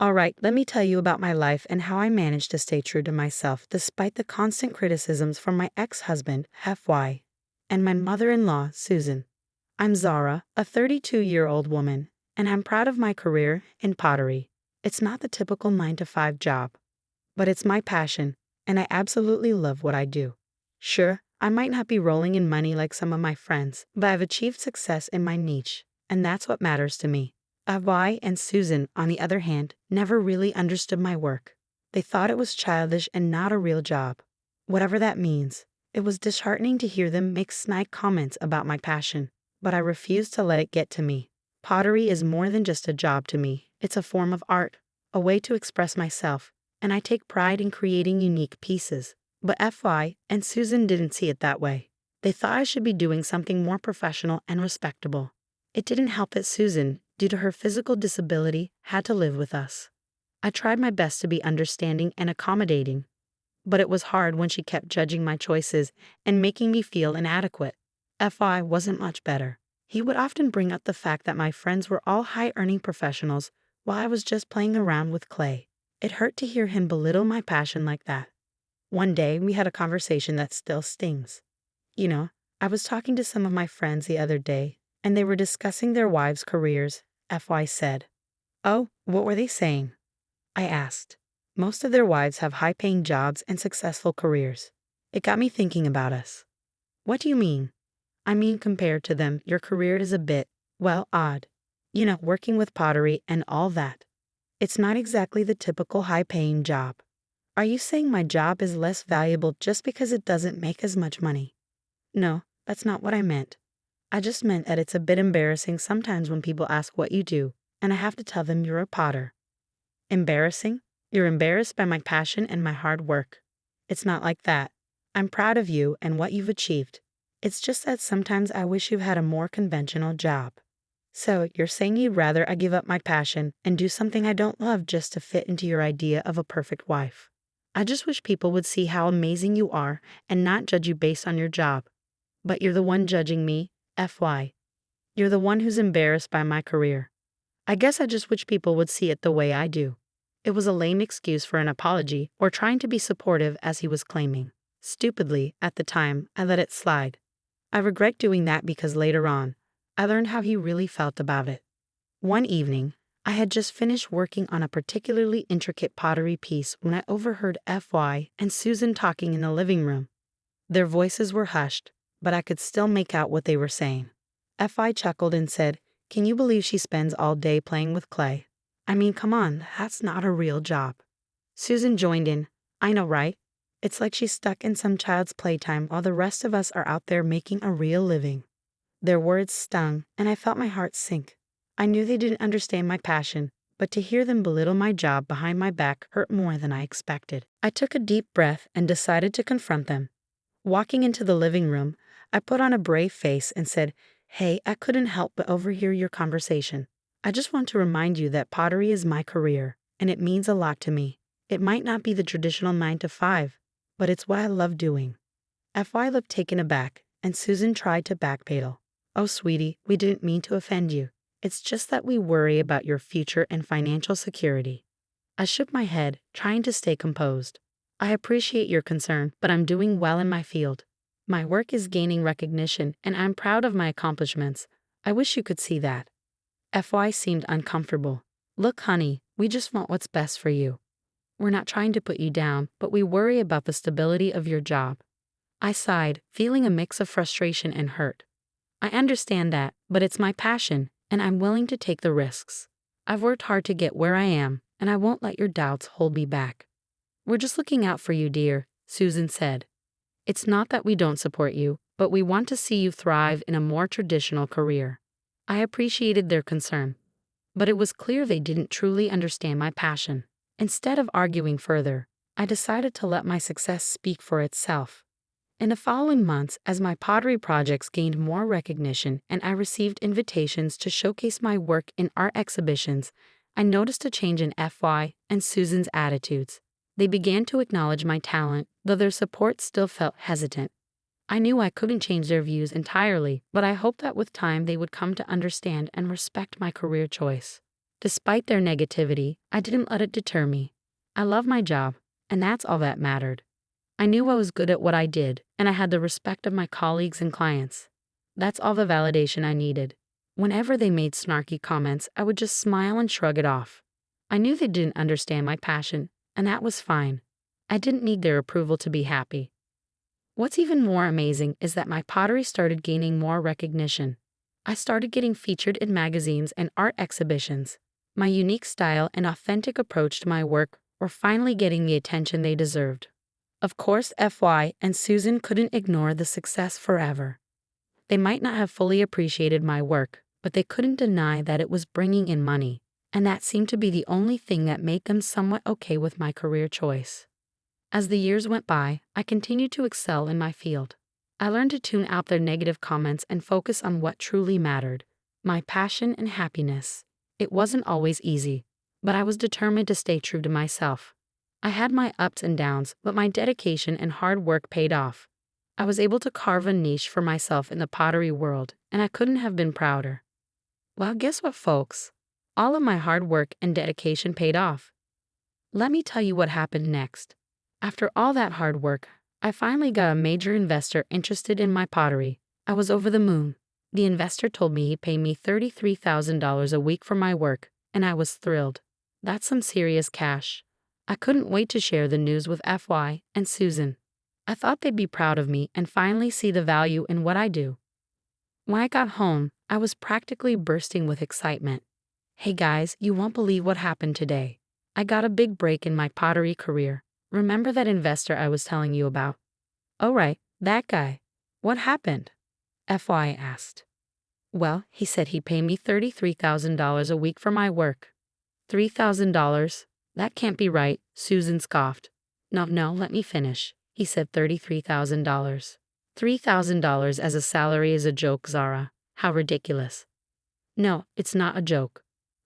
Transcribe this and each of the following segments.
Alright, let me tell you about my life and how I managed to stay true to myself despite the constant criticisms from my ex-husband, FY, and my mother-in-law, Susan. I'm Zara, a 32-year-old woman, and I'm proud of my career in pottery. It's not the typical 9-to-5 job, but it's my passion, and I absolutely love what I do. Sure, I might not be rolling in money like some of my friends, but I've achieved success in my niche, and that's what matters to me. Avi and Susan, on the other hand, never really understood my work. They thought it was childish and not a real job. Whatever that means, it was disheartening to hear them make snide comments about my passion, but I refused to let it get to me. Pottery is more than just a job to me. It's a form of art, a way to express myself, and I take pride in creating unique pieces. But FY and Susan didn't see it that way. They thought I should be doing something more professional and respectable. It didn't help that Susan, due to her physical disability, had to live with us. I tried my best to be understanding and accommodating, but it was hard when she kept judging my choices and making me feel inadequate. FI wasn't much better. He would often bring up the fact that my friends were all high-earning professionals while I was just playing around with clay. It hurt to hear him belittle my passion like that. One day, we had a conversation that still stings. I was talking to some of my friends the other day, and they were discussing their wives' careers, FY said. Oh, what were they saying? I asked. Most of their wives have high-paying jobs and successful careers. It got me thinking about us. What do you mean? I mean, compared to them, your career is a bit, well, odd. Working with pottery and all that. It's not exactly the typical high-paying job. Are you saying my job is less valuable just because it doesn't make as much money? No, that's not what I meant. I just meant that it's a bit embarrassing sometimes when people ask what you do, and I have to tell them you're a potter. Embarrassing? You're embarrassed by my passion and my hard work. It's not like that. I'm proud of you and what you've achieved. It's just that sometimes I wish you had a more conventional job. So, you're saying you'd rather I give up my passion and do something I don't love just to fit into your idea of a perfect wife. I just wish people would see how amazing you are and not judge you based on your job. But you're the one judging me, FY. You're the one who's embarrassed by my career. I guess I just wish people would see it the way I do. It was a lame excuse for an apology or trying to be supportive as he was claiming. Stupidly, at the time, I let it slide. I regret doing that because later on, I learned how he really felt about it. One evening, I had just finished working on a particularly intricate pottery piece when I overheard FY and Susan talking in the living room. Their voices were hushed, but I could still make out what they were saying. FI chuckled and said, "Can you believe she spends all day playing with clay? I mean, come on, that's not a real job." Susan joined in, "I know, right? It's like she's stuck in some child's playtime while the rest of us are out there making a real living." Their words stung, and I felt my heart sink. I knew they didn't understand my passion, but to hear them belittle my job behind my back hurt more than I expected. I took a deep breath and decided to confront them. Walking into the living room, I put on a brave face and said, "Hey, I couldn't help but overhear your conversation. I just want to remind you that pottery is my career, and it means a lot to me. It might not be the traditional 9-to-5, but it's what I love doing." FY looked taken aback, and Susan tried to backpedal. "Oh, sweetie, we didn't mean to offend you. It's just that we worry about your future and financial security." I shook my head, trying to stay composed. "I appreciate your concern, but I'm doing well in my field. My work is gaining recognition, and I'm proud of my accomplishments. I wish you could see that." FY seemed uncomfortable. "Look, honey, we just want what's best for you. We're not trying to put you down, but we worry about the stability of your job." I sighed, feeling a mix of frustration and hurt. "I understand that, but it's my passion, and I'm willing to take the risks. I've worked hard to get where I am, and I won't let your doubts hold me back." "We're just looking out for you, dear," Susan said. "It's not that we don't support you, but we want to see you thrive in a more traditional career." I appreciated their concern, but it was clear they didn't truly understand my passion. Instead of arguing further, I decided to let my success speak for itself. In the following months, as my pottery projects gained more recognition and I received invitations to showcase my work in art exhibitions, I noticed a change in FY and Susan's attitudes. They began to acknowledge my talent, though their support still felt hesitant. I knew I couldn't change their views entirely, but I hoped that with time they would come to understand and respect my career choice. Despite their negativity, I didn't let it deter me. I love my job, and that's all that mattered. I knew I was good at what I did, and I had the respect of my colleagues and clients. That's all the validation I needed. Whenever they made snarky comments, I would just smile and shrug it off. I knew they didn't understand my passion, and that was fine. I didn't need their approval to be happy. What's even more amazing is that my pottery started gaining more recognition. I started getting featured in magazines and art exhibitions. My unique style and authentic approach to my work were finally getting the attention they deserved. Of course, FY and Susan couldn't ignore the success forever. They might not have fully appreciated my work, but they couldn't deny that it was bringing in money, and that seemed to be the only thing that made them somewhat okay with my career choice. As the years went by, I continued to excel in my field. I learned to tune out their negative comments and focus on what truly mattered, my passion and happiness. It wasn't always easy, but I was determined to stay true to myself. I had my ups and downs, but my dedication and hard work paid off. I was able to carve a niche for myself in the pottery world, and I couldn't have been prouder. Well, guess what, folks? All of my hard work and dedication paid off. Let me tell you what happened next. After all that hard work, I finally got a major investor interested in my pottery. I was over the moon. The investor told me he'd pay me $33,000 a week for my work, and I was thrilled. That's some serious cash. I couldn't wait to share the news with FY and Susan. I thought they'd be proud of me and finally see the value in what I do. When I got home, I was practically bursting with excitement. Hey guys, you won't believe what happened today. I got a big break in my pottery career. Remember that investor I was telling you about? Oh right, that guy. What happened? FY asked. Well, he said he'd pay me $33,000 a week for my work. $3,000? That can't be right, Susan scoffed. No, let me finish. He said $33,000. $3,000 as a salary is a joke, Zara. How ridiculous. No, it's not a joke.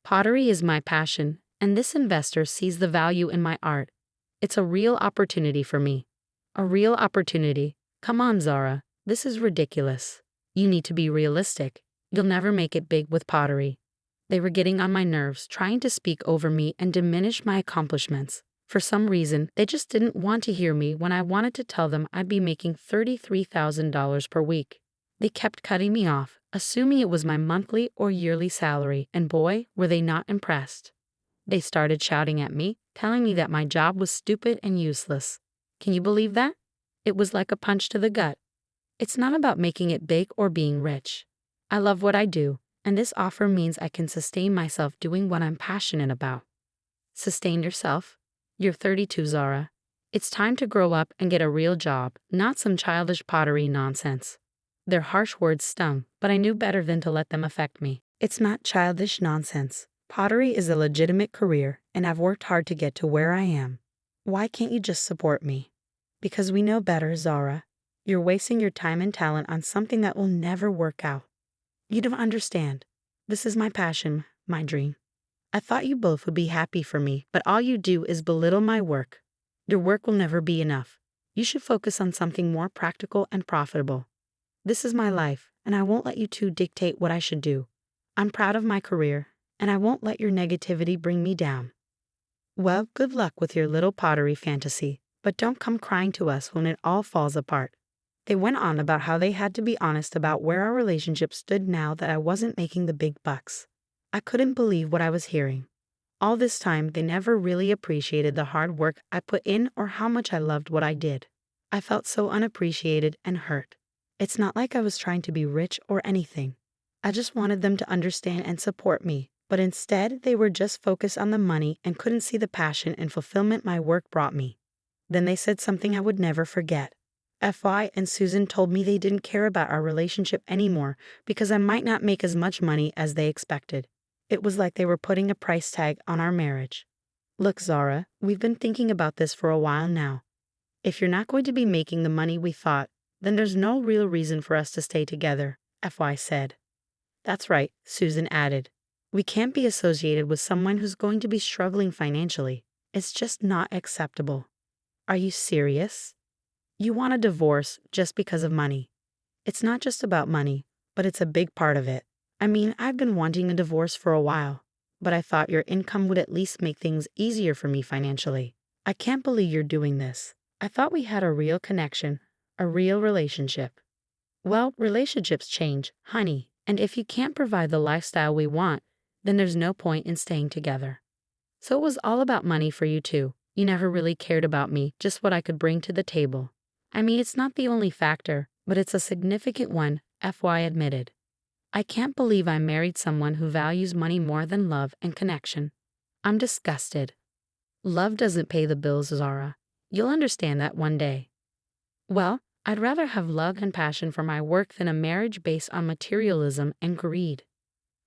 Pottery is my passion, and this investor sees the value in my art. It's a real opportunity for me. A real opportunity. Come on, Zara. This is ridiculous. You need to be realistic. You'll never make it big with pottery. They were getting on my nerves, trying to speak over me and diminish my accomplishments. For some reason, they just didn't want to hear me when I wanted to tell them I'd be making $33,000 per week. They kept cutting me off, assuming it was my monthly or yearly salary, and boy, were they not impressed. They started shouting at me, telling me that my job was stupid and useless. Can you believe that? It was like a punch to the gut. It's not about making it big or being rich. I love what I do, and this offer means I can sustain myself doing what I'm passionate about. Sustain yourself? You're 32, Zara. It's time to grow up and get a real job, not some childish pottery nonsense. Their harsh words stung, but I knew better than to let them affect me. It's not childish nonsense. Pottery is a legitimate career, and I've worked hard to get to where I am. Why can't you just support me? Because we know better, Zara. You're wasting your time and talent on something that will never work out. You don't understand. This is my passion, my dream. I thought you both would be happy for me, but all you do is belittle my work. Your work will never be enough. You should focus on something more practical and profitable. This is my life, and I won't let you two dictate what I should do. I'm proud of my career, and I won't let your negativity bring me down. Well, good luck with your little pottery fantasy, but don't come crying to us when it all falls apart. They went on about how they had to be honest about where our relationship stood now that I wasn't making the big bucks. I couldn't believe what I was hearing. All this time, they never really appreciated the hard work I put in or how much I loved what I did. I felt so unappreciated and hurt. It's not like I was trying to be rich or anything. I just wanted them to understand and support me, but instead they were just focused on the money and couldn't see the passion and fulfillment my work brought me. Then they said something I would never forget. FY and Susan told me they didn't care about our relationship anymore because I might not make as much money as they expected. It was like they were putting a price tag on our marriage. Look, Zara, we've been thinking about this for a while now. If you're not going to be making the money we thought, then there's no real reason for us to stay together, FY said. That's right, Susan added. We can't be associated with someone who's going to be struggling financially. It's just not acceptable. Are you serious? You want a divorce just because of money. It's not just about money, but it's a big part of it. I mean, I've been wanting a divorce for a while. but I thought your income would at least make things easier for me financially. I can't believe you're doing this. I thought we had a real connection, a real relationship. Well, relationships change, honey, and if you can't provide the lifestyle we want, then there's no point in staying together. So it was all about money for you too. You never really cared about me, just what I could bring to the table. I mean, it's not the only factor, but it's a significant one, FY admitted. I can't believe I married someone who values money more than love and connection. I'm disgusted. Love doesn't pay the bills, Zara. You'll understand that one day. Well, I'd rather have love and passion for my work than a marriage based on materialism and greed.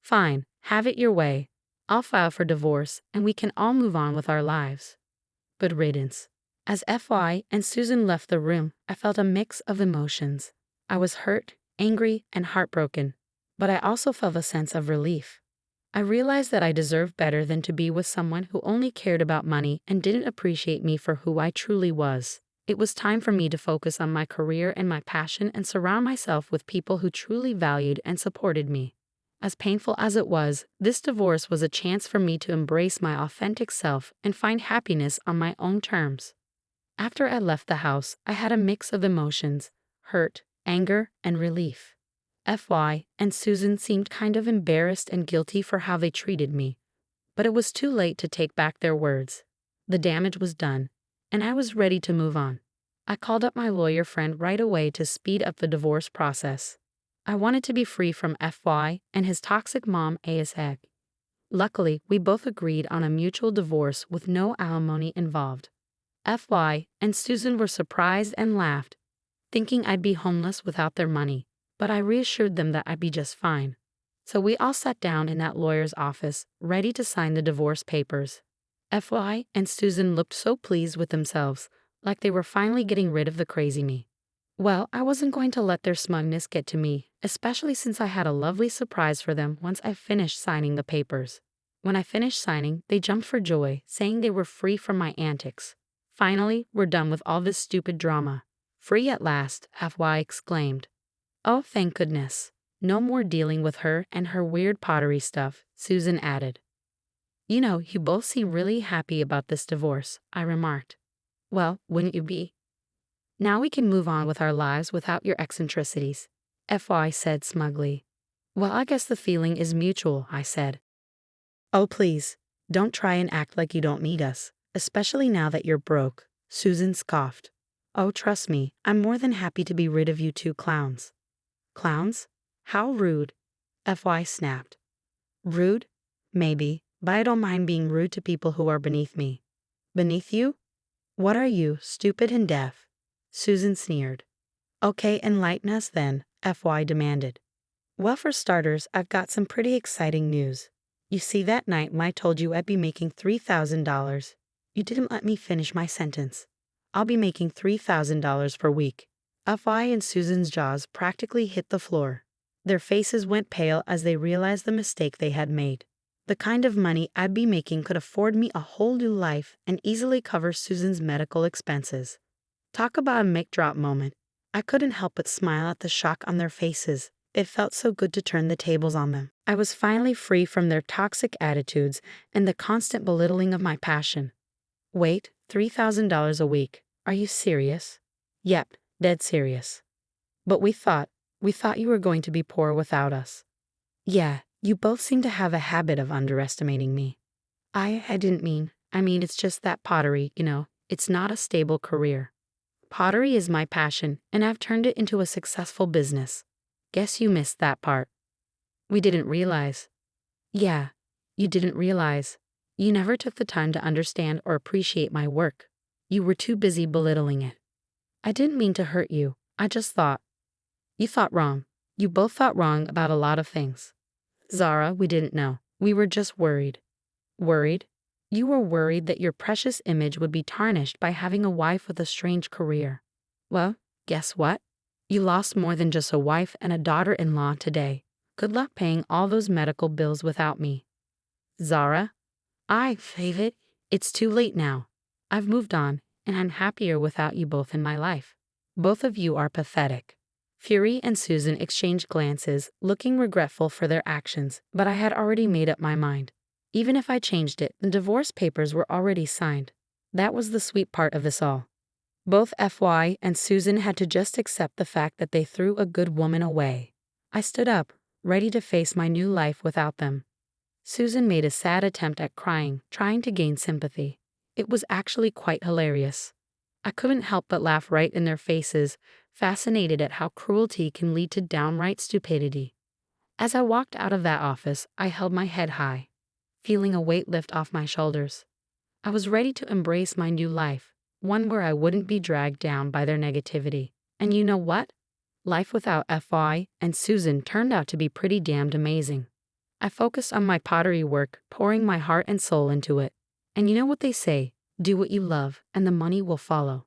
Fine, have it your way. I'll file for divorce and we can all move on with our lives. Good riddance. As FY and Susan left the room, I felt a mix of emotions. I was hurt, angry, and heartbroken, but I also felt a sense of relief. I realized that I deserved better than to be with someone who only cared about money and didn't appreciate me for who I truly was. It was time for me to focus on my career and my passion and surround myself with people who truly valued and supported me. As painful as it was, this divorce was a chance for me to embrace my authentic self and find happiness on my own terms. After I left the house, I had a mix of emotions: hurt, anger, and relief. FY and Susan seemed kind of embarrassed and guilty for how they treated me. But it was too late to take back their words. The damage was done, and I was ready to move on. I called up my lawyer friend right away to speed up the divorce process. I wanted to be free from FY and his toxic mom ASAP. Luckily, we both agreed on a mutual divorce with no alimony involved. FY and Susan were surprised and laughed, thinking I'd be homeless without their money, but I reassured them that I'd be just fine. So we all sat down in that lawyer's office, ready to sign the divorce papers. FY and Susan looked so pleased with themselves, like they were finally getting rid of the crazy me. Well, I wasn't going to let their smugness get to me, especially since I had a lovely surprise for them once I finished signing the papers. When I finished signing, they jumped for joy, saying they were free from my antics. Finally, we're done with all this stupid drama. Free at last, FY exclaimed. Oh, thank goodness. No more dealing with her and her weird pottery stuff, Susan added. You know, you both seem really happy about this divorce, I remarked. Well, wouldn't you be? Now we can move on with our lives without your eccentricities, FY said smugly. Well, I guess the feeling is mutual, I said. Oh, please, don't try and act like you don't need us, especially now that you're broke, Susan scoffed. Oh, trust me, I'm more than happy to be rid of you two clowns. Clowns? How rude, FY snapped. Rude? Maybe, but I don't mind being rude to people who are beneath me. Beneath you? What are you, stupid and deaf? Susan sneered. Okay, enlighten us then, FY demanded. Well, for starters, I've got some pretty exciting news. You see, that night when I told you I'd be making $3,000, you didn't let me finish my sentence. I'll be making $3,000 per week. FY and Susan's jaws practically hit the floor. Their faces went pale as they realized the mistake they had made. The kind of money I'd be making could afford me a whole new life and easily cover Susan's medical expenses. Talk about a mic drop moment. I couldn't help but smile at the shock on their faces. It felt so good to turn the tables on them. I was finally free from their toxic attitudes and the constant belittling of my passion. Wait, $3,000 a week. Are you serious? Yep, dead serious. But we thought you were going to be poor without us. Yeah, you both seem to have a habit of underestimating me. I didn't mean, it's just that pottery, it's not a stable career. Pottery is my passion, and I've turned it into a successful business. Guess you missed that part. We didn't realize. Yeah, you didn't realize. You never took the time to understand or appreciate my work. You were too busy belittling it. I didn't mean to hurt you. I just thought. You thought wrong. You both thought wrong about a lot of things. Zara, we didn't know. We were just worried. Worried? You were worried that your precious image would be tarnished by having a wife with a strange career. Well, guess what? You lost more than just a wife and a daughter-in-law today. Good luck paying all those medical bills without me. Zara? Favorite, it's too late now. I've moved on, and I'm happier without you both in my life. Both of you are pathetic. Fury and Susan exchanged glances, looking regretful for their actions, but I had already made up my mind. Even if I changed it, the divorce papers were already signed. That was the sweet part of this all. Both FY and Susan had to just accept the fact that they threw a good woman away. I stood up, ready to face my new life without them. Susan made a sad attempt at crying, trying to gain sympathy. It was actually quite hilarious. I couldn't help but laugh right in their faces, fascinated at how cruelty can lead to downright stupidity. As I walked out of that office, I held my head high, feeling a weight lift off my shoulders. I was ready to embrace my new life, one where I wouldn't be dragged down by their negativity. And you know what? Life without FY and Susan turned out to be pretty damned amazing. I focused on my pottery work, pouring my heart and soul into it. And you know what they say, do what you love, and the money will follow.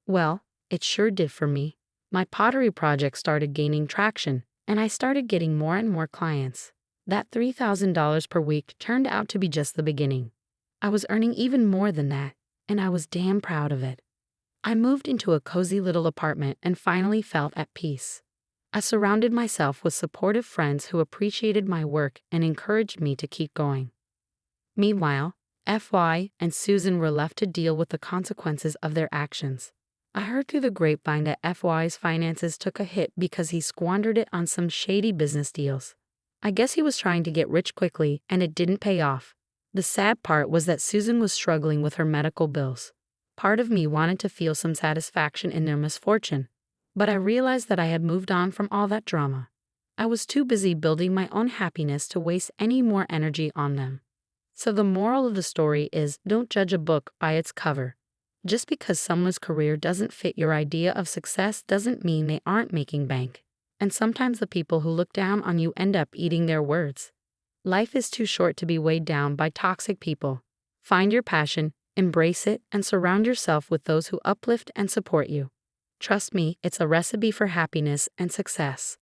Well, it sure did for me. My pottery project started gaining traction, and I started getting more and more clients. That $3,000 per week turned out to be just the beginning. I was earning even more than that, and I was damn proud of it. I moved into a cozy little apartment and finally felt at peace. I surrounded myself with supportive friends who appreciated my work and encouraged me to keep going. Meanwhile, FY and Susan were left to deal with the consequences of their actions. I heard through the grapevine that FY's finances took a hit because he squandered it on some shady business deals. I guess he was trying to get rich quickly and it didn't pay off. The sad part was that Susan was struggling with her medical bills. Part of me wanted to feel some satisfaction in their misfortune, but I realized that I had moved on from all that drama. I was too busy building my own happiness to waste any more energy on them. So the moral of the story is, don't judge a book by its cover. Just because someone's career doesn't fit your idea of success doesn't mean they aren't making bank. And sometimes the people who look down on you end up eating their words. Life is too short to be weighed down by toxic people. Find your passion, embrace it, and surround yourself with those who uplift and support you. Trust me, it's a recipe for happiness and success.